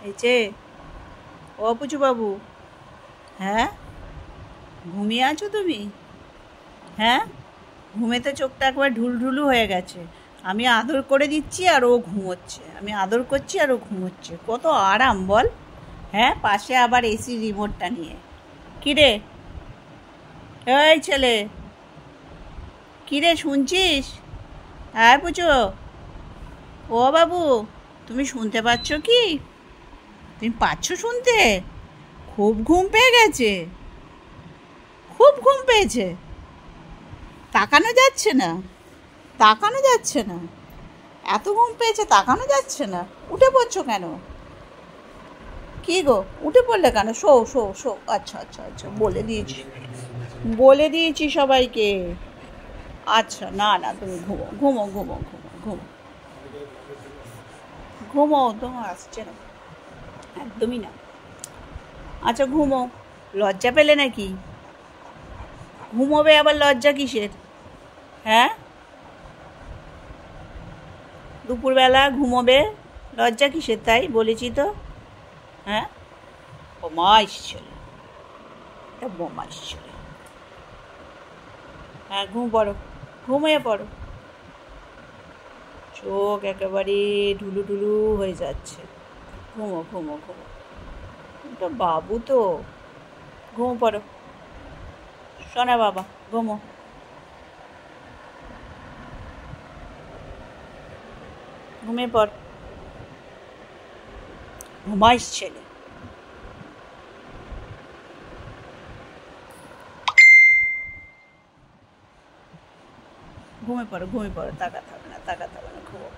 এই যে ও পুচু বাবু, হ্যাঁ ঘুমিয়ে আছো তুমি? হ্যাঁ, ঘুমেতে চোখটা একবার ঢুলঢুলু হয়ে গেছে। আমি আদর করে দিচ্ছি আর ও ঘুমোচ্ছে, আমি আদর করছি আর ও ঘুমোচ্ছে। কত আরাম বল। হ্যাঁ, পাশে আবার এসি রিমোটটা নিয়ে। কিরে, এই ছেলে, কিরে শুনছিস? হ্যাঁ পুচু, ও বাবু, তুমি শুনতে পাচ্ছ কি? তুমি পাচ্ছ শুনতে? খুব ঘুম পেয়ে গেছে, খুব ঘুম পেয়েছে। তাকানো যাচ্ছে না, তাকানো যাচ্ছে না। এত ঘুম পেয়েছে তাকানো যাচ্ছে না। উঠে পড়ছো কেন? কি গো, উঠে পড়লে কেন? Show show show. আচ্ছা আচ্ছা আচ্ছা, বলে দিয়েছি, বলে দিয়েছি সবাইকে। আচ্ছা, না না, তুমি ঘুমো ঘুমো ঘুমো ঘুমো ঘুমো ঘুমো, তোমার আসছে না, একদমই না। আচ্ছা ঘুমো, লজ্জা পেলে নাকি? ঘুমোবে আবার লজ্জা কিসের? হ্যাঁ, দুপুরবেলা ঘুমোবে, লজ্জা কিসের তাই বলেছি তো। হ্যাঁ, বদমাইশ ছেলে, এটা বদমাইশ ছেলে। হ্যাঁ, ঘুম পড়ো, ঘুমিয়ে পড়ো। চোখ একেবারে ঢুলু ঢুলু হয়ে যাচ্ছে। ঘুমো ঘুমো ঘুমো, তো বাবু তো। ঘুমো পড়ো, শোনা বাবা, ঘুমো। ঘুমিয়ে পড়, ঘুমাইস ছেলে। ঘুমিয়ে পড়ো ঘুমিয়ে পড়ো, তাকাতে হবে না, তাকাতে হবে না, ঘুমো।